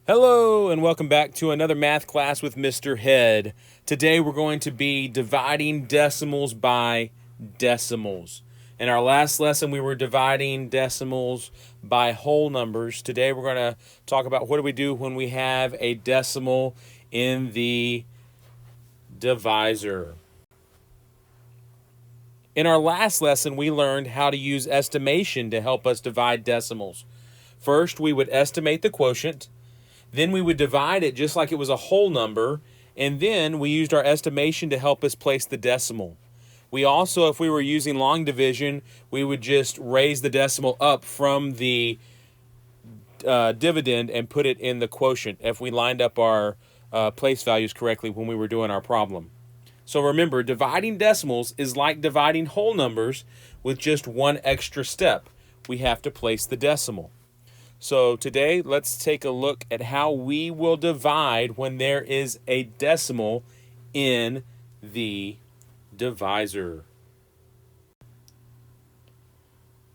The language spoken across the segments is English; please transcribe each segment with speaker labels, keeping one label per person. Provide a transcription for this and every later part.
Speaker 1: Hello and welcome back to another math class with Mr. Head. Today we're going to be dividing decimals by decimals. In our last lesson we were dividing decimals by whole numbers. Today we're going to talk about what do we do when we have a decimal in the divisor. In our last lesson we learned how to use estimation to help us divide decimals. First we would estimate the quotient. Then we would divide it just like it was a whole number, and then we used our estimation to help us place the decimal. We also, if we were using long division, we would just raise the decimal up from the dividend and put it in the quotient if we lined up our place values correctly when we were doing our problem. So remember, dividing decimals is like dividing whole numbers with just one extra step. We have to place the decimal. So today, let's take a look at how we will divide when there is a decimal in the divisor.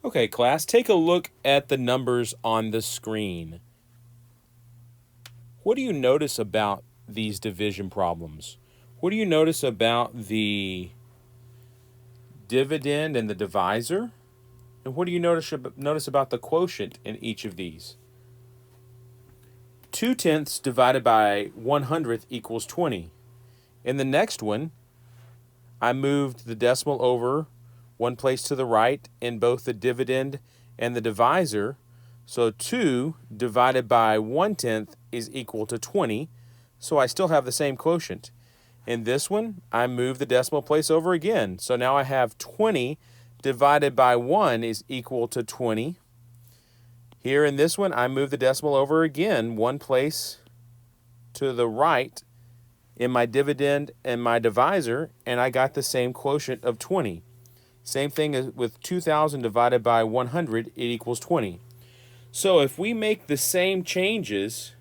Speaker 1: Okay, class, take a look at the numbers on the screen. What do you notice about these division problems? What do you notice about the dividend and the divisor? And what do you notice about the quotient in each of these? 2/10 divided by 1/100 equals 20. In the next one, I moved the decimal over one place to the right in both the dividend and the divisor. So 2 divided by 1/10 is equal to 20. So I still have the same quotient. In this one, I moved the decimal place over again. So now I have 20 divided by 1 is equal to 20. Here in this one, I move the decimal over again, one place to the right in my dividend and my divisor, and I got the same quotient of 20. Same thing as with 2,000 divided by 100, it equals 20. So if we make the same changes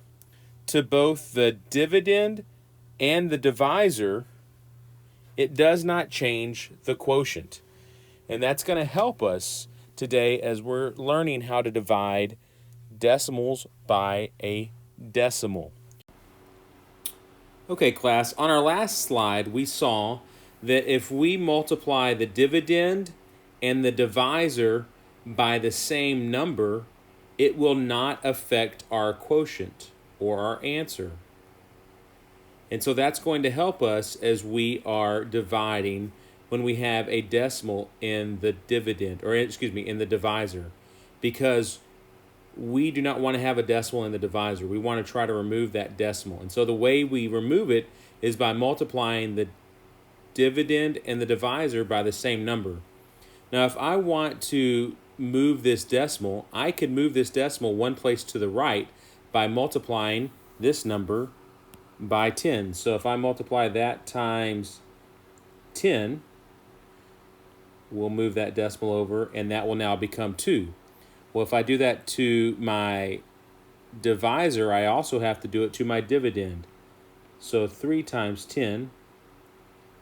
Speaker 1: to both the dividend and the divisor, it does not change the quotient. And that's going to help us today as we're learning how to divide decimals by a decimal. Okay, class, on our last slide, we saw that if we multiply the dividend and the divisor by the same number, it will not affect our quotient or our answer. And so that's going to help us as we are dividing when we have a decimal in the in the divisor, because we do not want to have a decimal in the divisor. We want to try to remove that decimal. And so the way we remove it is by multiplying the dividend and the divisor by the same number. Now, if I want to move this decimal, I could move this decimal one place to the right by multiplying this number by 10. So if I multiply that times 10, we'll move that decimal over, and that will now become 2. Well, if I do that to my divisor, I also have to do it to my dividend. So 3 times 10,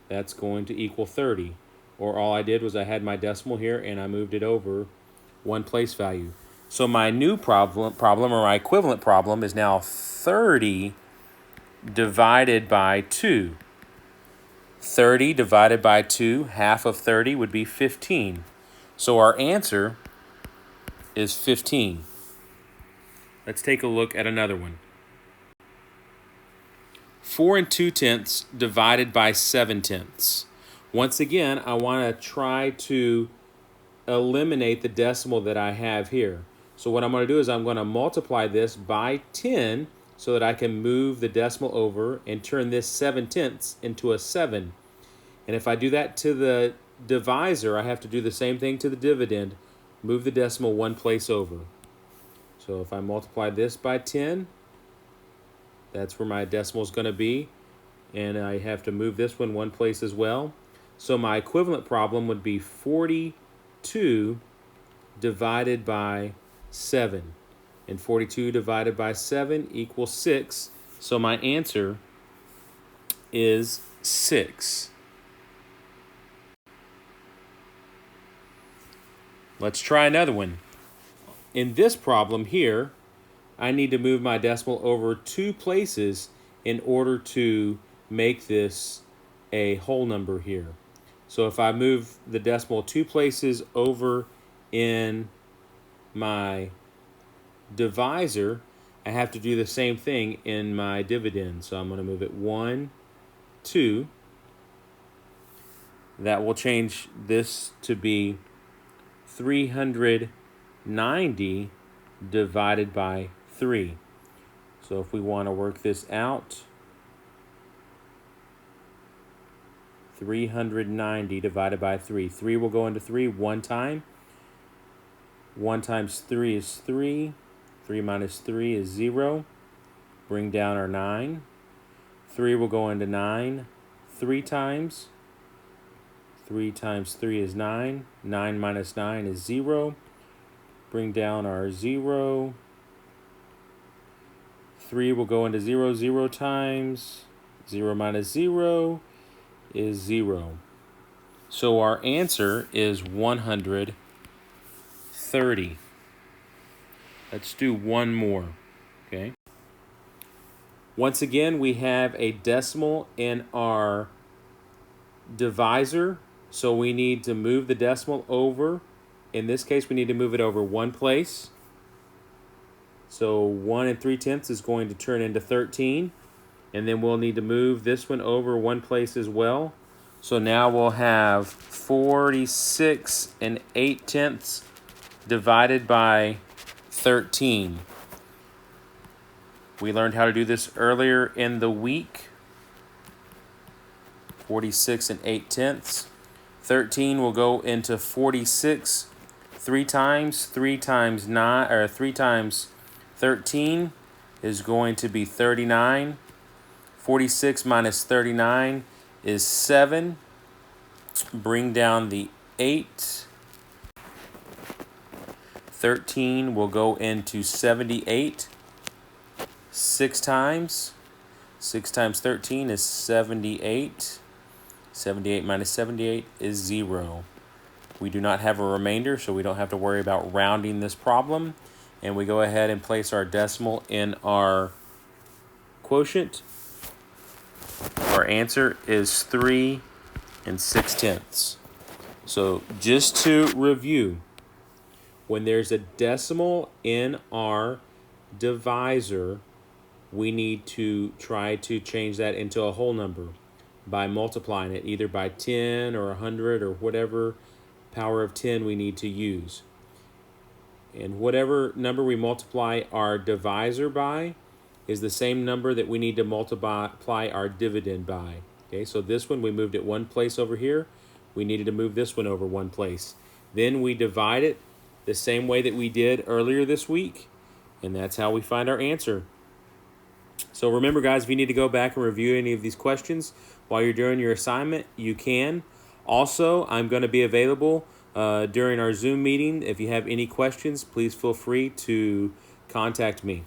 Speaker 1: that's going to equal 30. Or all I did was I had my decimal here, and I moved it over one place value. So my new problem or my equivalent problem is now 30 divided by 2. 30 divided by 2, half of 30 would be 15. So our answer is 15. Let's take a look at another one. 4 2/10 divided by 7/10. Once again, I want to try to eliminate the decimal that I have here. So what I'm going to do is I'm going to multiply this by 10 so that I can move the decimal over and turn this 7/10 into a 7. And if I do that to the divisor, I have to do the same thing to the dividend, move the decimal one place over. So if I multiply this by 10, that's where my decimal is going to be. And I have to move this one place as well. So my equivalent problem would be 42 divided by 7. And 42 divided by 7 equals 6. So my answer is 6. Let's try another one. In this problem here, I need to move my decimal over 2 places in order to make this a whole number here. So if I move the decimal 2 places over in my divisor, I have to do the same thing in my dividend. So I'm going to move it 1, 2. That will change this to be 390 divided by 3. So if we want to work this out, 390 divided by 3. 3 will go into 3 one time. 1 times 3 is 3. 3 minus 3 is 0. Bring down our 9. 3 will go into 9 3 times. 3 times 3 is 9. 9 minus 9 is 0. Bring down our 0. 3 will go into 0 0 times. 0 minus 0 is 0. So our answer is 130. Let's do one more, okay? Once again, we have a decimal in our divisor, so we need to move the decimal over. In this case, we need to move it over 1 place. So 1 3/10 is going to turn into 13. And then we'll need to move this one over 1 place as well. So now we'll have 46 8/10 divided by 13. We learned how to do this earlier in the week. 46 8/10. 13 will go into 46 3 times. 3 times 9, or 3 times 13 is going to be 39. 46 minus 39 is 7. Bring down the 8. 13 will go into 78 6 times. 6 times 13 is 78. 78 minus 78 is 0. We do not have a remainder, so we don't have to worry about rounding this problem. And we go ahead and place our decimal in our quotient. Our answer is 3 6/10. So just to review, when there's a decimal in our divisor, we need to try to change that into a whole number by multiplying it either by 10 or 100 or whatever power of 10 we need to use. And whatever number we multiply our divisor by is the same number that we need to multiply our dividend by. Okay, so this one we moved it 1 place over here. We needed to move this one over 1 place. Then we divide it the same way that we did earlier this week, and that's how we find our answer. So remember, guys, if you need to go back and review any of these questions while you're doing your assignment, you can. Also, I'm going to be available during our Zoom meeting. If you have any questions, please feel free to contact me.